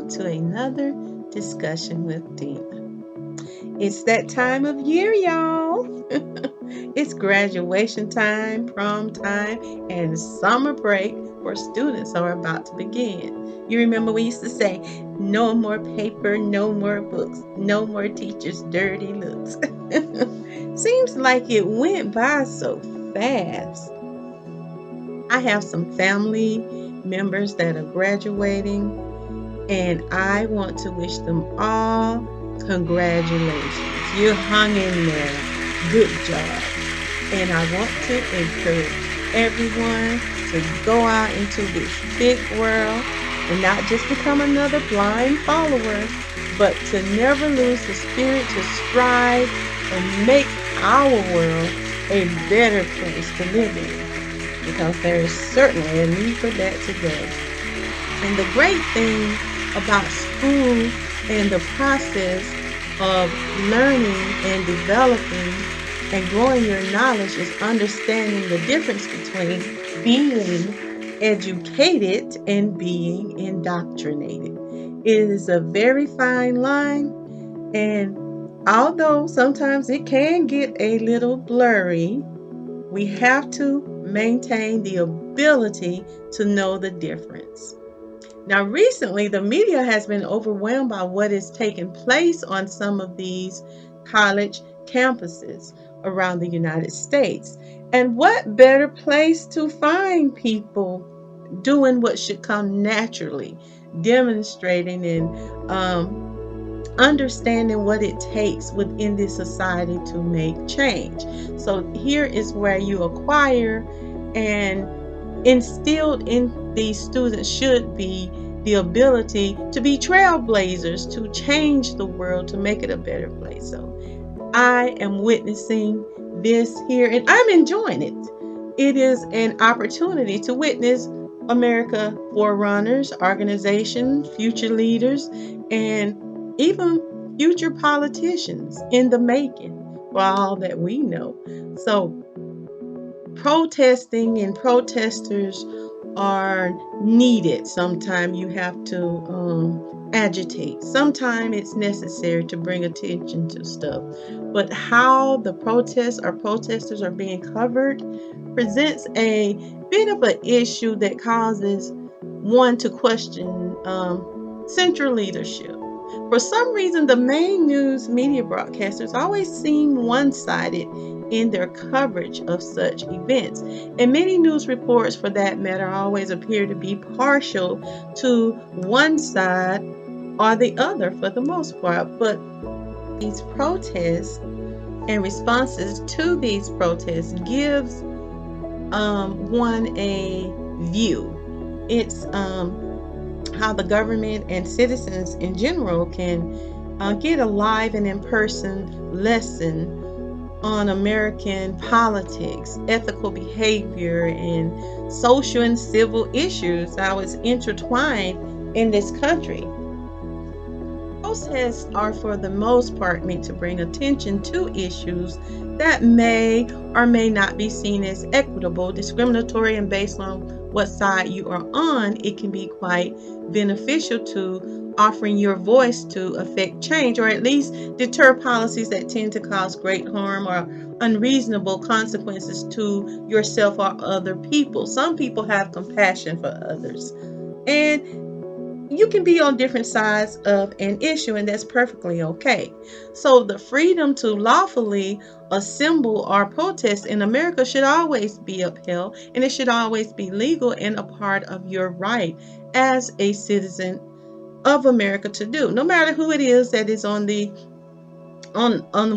welcome to another discussion with Dena. It's that time of year, y'all. It's graduation time, prom time, and summer break for students are about to begin. You remember we used to say, no more paper, no more books, no more teachers' dirty looks. Seems like it went by so fast. I have some family members that are graduating, and I want to wish them all congratulations. You hung in there. Good job. And I want to encourage everyone to go out into this big world and not just become another blind follower, but to never lose the spirit to strive and make our world a better place to live in. Because there is certainly a need for that today. And the great thing about school and the process of learning and developing and growing your knowledge is understanding the difference between being educated and being indoctrinated. It is a very fine line, and although sometimes it can get a little blurry, we have to maintain the ability to know the difference. Now, recently, the media has been overwhelmed by what is taking place on some of these college campuses around the United States. And what better place to find people doing what should come naturally, demonstrating and understanding what it takes within this society to make change. So here is where you acquire and instilled in these students should be the ability to be trailblazers, to change the world, to make it a better place. So I am witnessing this here and I'm enjoying it. It is an opportunity to witness America forerunners, organizations, future leaders, and even future politicians in the making for all that we know. So protesting and protesters are needed. Sometimes you have to agitate. Sometimes it's necessary to bring attention to stuff. But how the protests or protesters are being covered presents a bit of an issue that causes one to question central leadership. For some reason, the main news media broadcasters always seem one-sided in their coverage of such events. And many news reports, for that matter, always appear to be partial to one side or the other for the most part. But these protests and responses to these protests gives one a view. It's how the government and citizens in general can get a live and in-person lesson on American politics, ethical behavior, and social and civil issues, how it's intertwined in this country. Protests are for the most part meant to bring attention to issues that may or may not be seen as equitable, discriminatory, and based on what side you are on, it can be quite beneficial to offering your voice to affect change or at least deter policies that tend to cause great harm or unreasonable consequences to yourself or other people. Some people have compassion for others. And you can be on different sides of an issue, and that's perfectly okay. So the freedom to lawfully assemble or protest in America should always be upheld, and it should always be legal and a part of your right as a citizen of America to do, no matter who it is that is on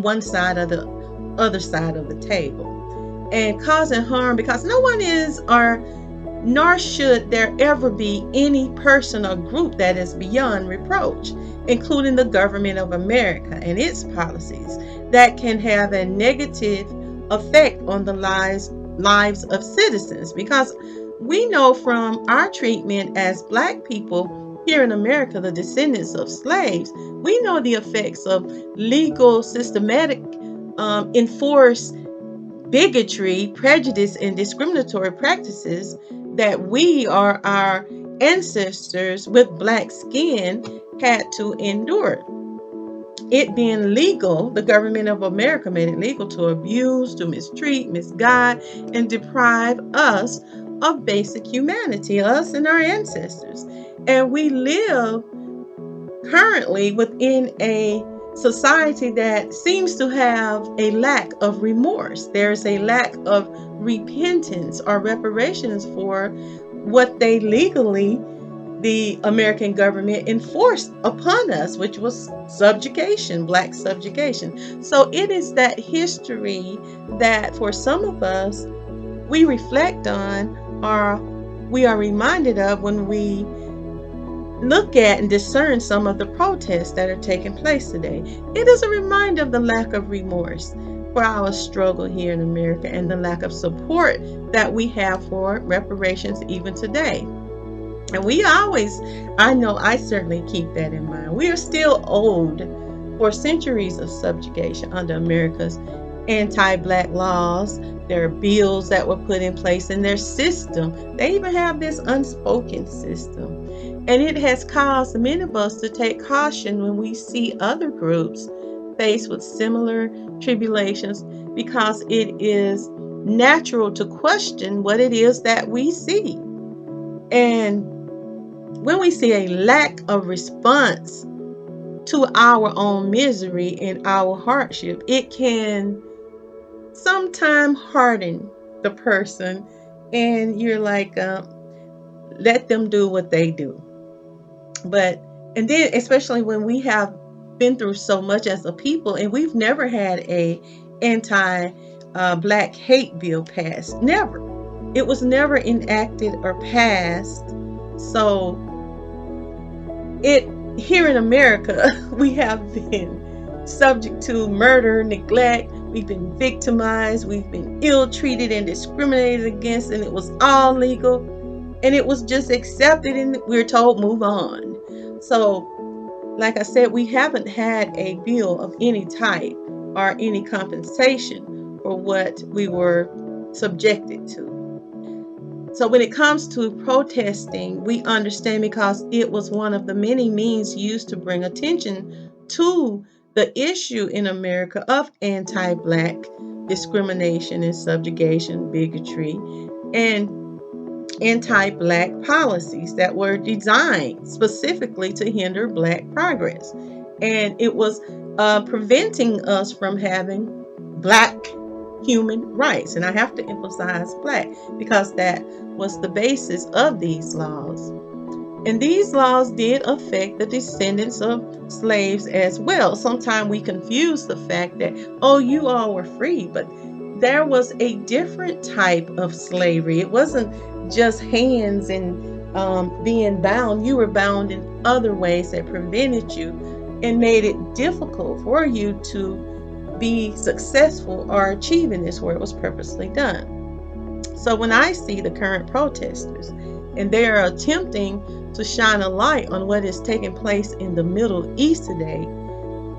one side or the other side of the table, and causing harm, because no one is or nor should there ever be any person or group that is beyond reproach, including the government of America and its policies that can have a negative effect on the lives of citizens. Because we know from our treatment as Black people here in America, the descendants of slaves, we know the effects of legal, systematic, enforced bigotry, prejudice, and discriminatory practices that we or our ancestors with Black skin had to endure. It being legal, the government of America made it legal to abuse, to mistreat, misguide, and deprive us of basic humanity, us and our ancestors. And we live currently within a society that seems to have a lack of remorse. There's a lack of repentance or reparations for what they legally, the American government, enforced upon us, which was subjugation, black subjugation. So it is that history that for some of us we reflect on, or we are reminded of when we look at and discern some of the protests that are taking place today. It is a reminder of the lack of remorse for our struggle here in America and the lack of support that we have for reparations even today. And we always, I know I certainly keep that in mind. We are still owed for centuries of subjugation under America's anti-black laws. There are bills that were put in place in their system. They even have this unspoken system. And it has caused many of us to take caution when we see other groups faced with similar tribulations, because it is natural to question what it is that we see. And when we see a lack of response to our own misery and our hardship, it can sometimes harden the person, and you're like, let them do what they do. But, and then especially when we have been through so much as a people, and we've never had a anti-black hate bill passed. Never. It was never enacted or passed. So it, here in America, we have been subject to murder, neglect. We've been victimized. We've been ill-treated and discriminated against, and it was all legal, and it was just accepted, and we're told move on. So, like I said, we haven't had a bill of any type or any compensation for what we were subjected to. So when it comes to protesting, we understand, because it was one of the many means used to bring attention to the issue in America of anti-black discrimination and subjugation, bigotry, and anti-black policies that were designed specifically to hinder black progress. And it was preventing us from having black human rights. And I have to emphasize black, because that was the basis of these laws. And these laws did affect the descendants of slaves as well. Sometimes we confuse the fact that, oh, you all were free, but there was a different type of slavery. It wasn't just hands and being bound. You were bound in other ways that prevented you and made it difficult for you to be successful or achieving this where it was purposely done. So when I see the current protesters and they are attempting to shine a light on what is taking place in the Middle East today,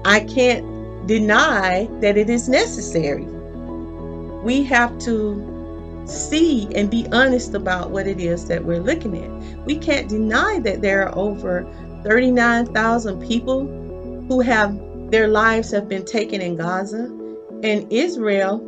I can't deny that it is necessary. We have to see and be honest about what it is that we're looking at. We can't deny that there are over 39,000 people who have their lives have been taken in Gaza, and Israel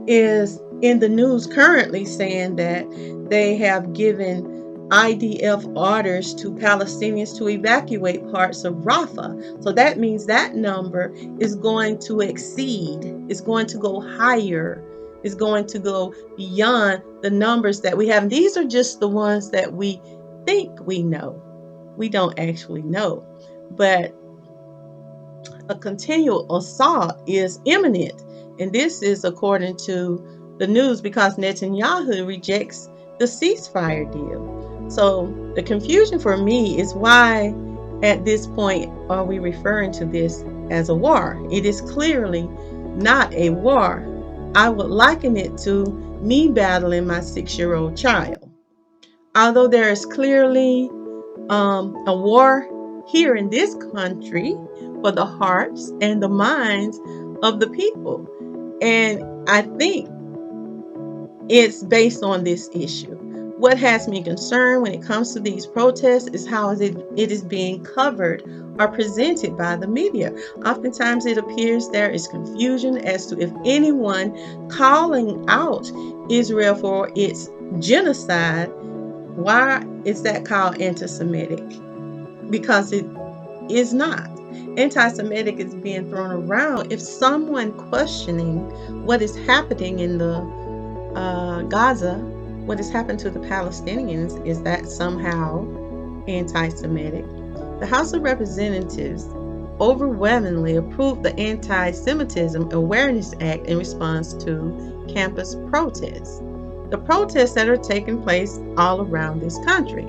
is in the news currently saying that they have given IDF orders to Palestinians to evacuate parts of Rafah. So that means that number is going to exceed, is going to go higher, is going to go beyond the numbers that we have. And these are just the ones that we think we know. We don't actually know. But a continual assault is imminent. And this is according to the news, because Netanyahu rejects the ceasefire deal. So the confusion for me is, why at this point are we referring to this as a war? It is clearly not a war. I would liken it to me battling my 6-year-old child. Although there is clearly a war here in this country for the hearts and the minds of the people. And I think it's based on this issue. What has me concerned when it comes to these protests is how it is being covered or presented by the media. Oftentimes it appears there is confusion as to if anyone calling out Israel for its genocide, why is that called anti-Semitic? Because it is not. Anti-Semitic is being thrown around if someone questioning what is happening in the Gaza, what has happened to the Palestinians, is that somehow anti-Semitic? The House of Representatives overwhelmingly approved the Anti-Semitism Awareness Act in response to campus protests. The protests that are taking place all around this country.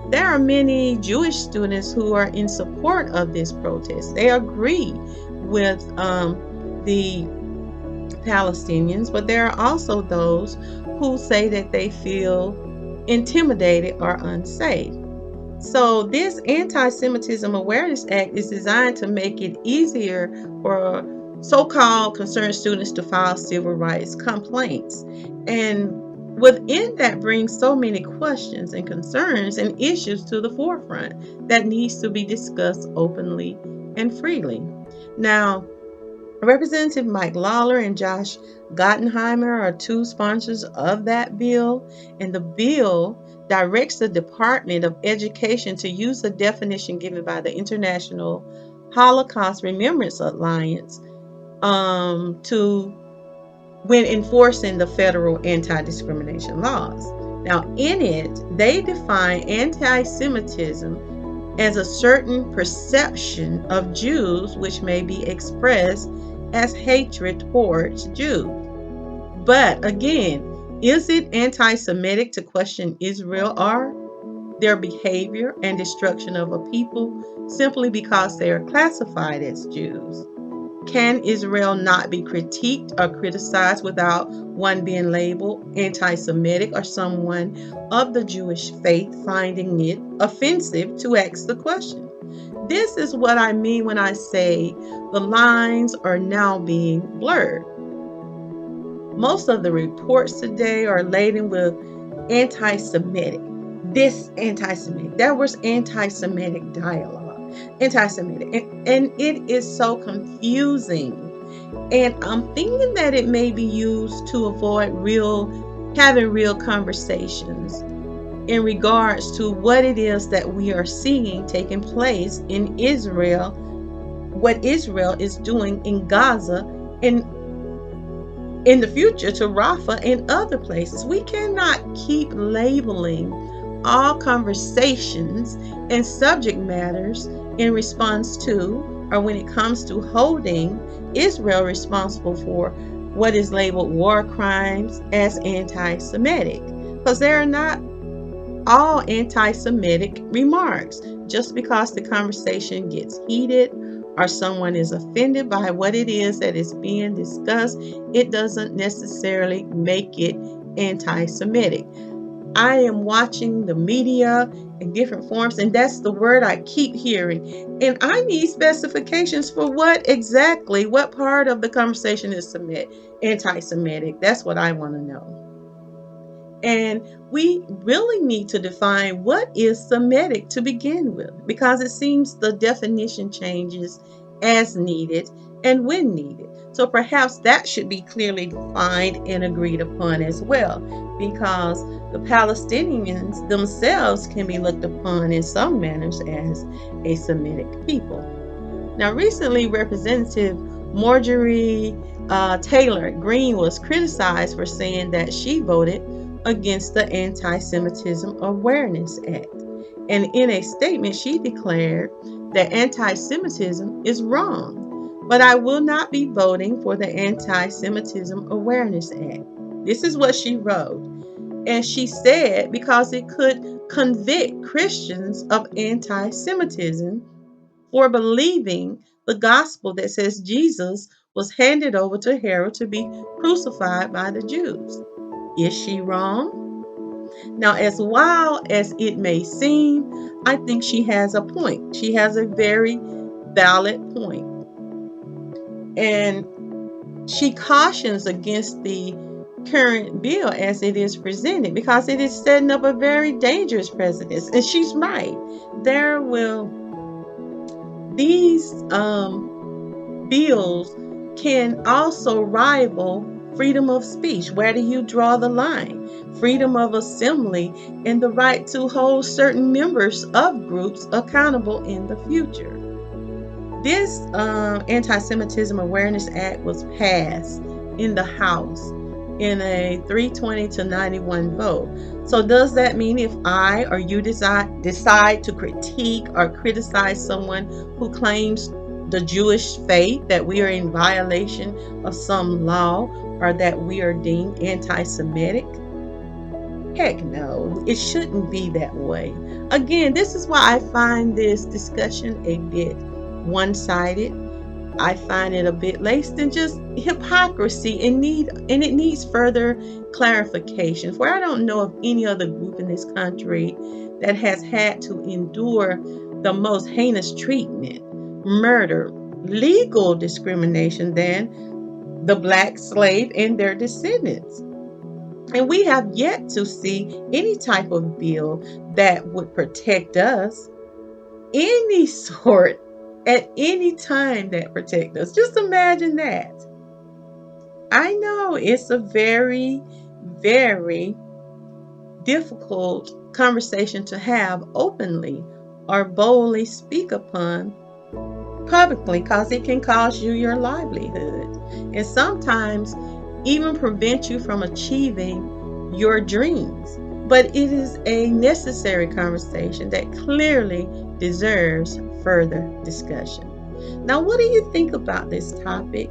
There are many Jewish students who are in support of this protest. They agree with the Palestinians, but there are also those who say that they feel intimidated or unsafe. So this Anti-Semitism Awareness Act is designed to make it easier for so-called concerned students to file civil rights complaints. And within that brings so many questions and concerns and issues to the forefront that needs to be discussed openly and freely. Now, Representative Mike Lawler and Josh Gottenheimer are two sponsors of that bill, and the bill directs the Department of Education to use the definition given by the International Holocaust Remembrance Alliance to when enforcing the federal anti-discrimination laws. Now, in it, they define anti-Semitism as a certain perception of Jews which may be expressed as hatred towards Jews. But again, is it anti-Semitic to question Israel or their behavior and destruction of a people simply because they are classified as Jews? Can Israel not be critiqued or criticized without one being labeled anti-Semitic or someone of the Jewish faith finding it offensive to ask the question? This is what I mean when I say the lines are now being blurred. Most of the reports today are laden with anti-Semitic. This anti-Semitic. There was anti-Semitic dialogue. Anti-Semitic. And it is so confusing. And I'm thinking that it may be used to avoid having real conversations in regards to what it is that we are seeing taking place in Israel, what Israel is doing in Gaza, and in the future to Rafah and other places. We cannot keep labeling all conversations and subject matters in response to, or when it comes to holding Israel responsible for what is labeled war crimes as anti-Semitic, because they are not all anti-Semitic remarks. Just because the conversation gets heated or someone is offended by what it is that is being discussed, it doesn't necessarily make it anti-Semitic. I am watching the media in different forms, and that's the word I keep hearing. And I need specifications for what part of the conversation is anti-Semitic. That's what I want to know. And we really need to define what is Semitic to begin with, because it seems the definition changes as needed and when needed. So perhaps that should be clearly defined and agreed upon as well, because the Palestinians themselves can be looked upon in some manners as a Semitic people. Now, recently, Representative Marjorie Taylor Greene was criticized for saying that she voted against the Anti-Semitism Awareness Act. And in a statement, she declared that anti-Semitism is wrong, but I will not be voting for the Anti-Semitism Awareness Act. This is what she wrote. And she said because it could convict Christians of anti-Semitism for believing the gospel that says Jesus was handed over to Herod to be crucified by the Jews. Is she wrong? Now, as wild as it may seem, I think she has a point. She has a very valid point. And she cautions against the current bill as it is presented, because it is setting up a very dangerous precedent. And she's right. There will these bills can also rival freedom of speech. Where do you draw the line? Freedom of assembly and the right to hold certain members of groups accountable in the future. This Anti-Semitism Awareness Act was passed in the House in a 320 to 91 vote. So does that mean if I or you decide to critique or criticize someone who claims the Jewish faith, that we are in violation of some law or that we are deemed anti-Semitic? Heck no, it shouldn't be that way. Again, this is why I find this discussion a bit one-sided. I find it a bit laced in just hypocrisy and it needs further clarification. For I don't know of any other group in this country that has had to endure the most heinous treatment, murder, legal discrimination than the black slave and their descendants. And we have yet to see any type of bill that would protect us, any sort, at any time, that protect us. Just imagine that. I know it's a very, very difficult conversation to have openly or boldly speak upon publicly, because it can cost you your livelihood and sometimes even prevent you from achieving your dreams. But it is a necessary conversation that clearly deserves further discussion. Now, what do you think about this topic?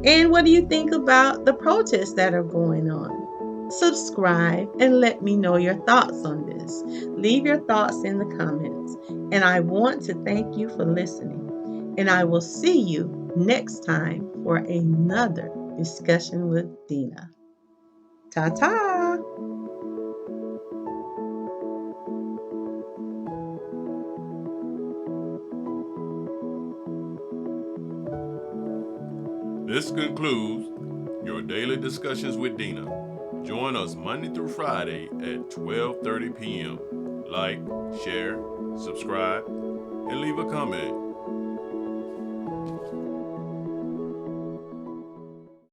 And what do you think about the protests that are going on? Subscribe and let me know your thoughts on this. Leave your thoughts in the comments. And I want to thank you for listening. And I will see you next time for another discussion with Dena. Ta-ta! This concludes your daily discussions with Dena. Join us Monday through Friday at 12:30 p.m. Like, share, subscribe, and leave a comment.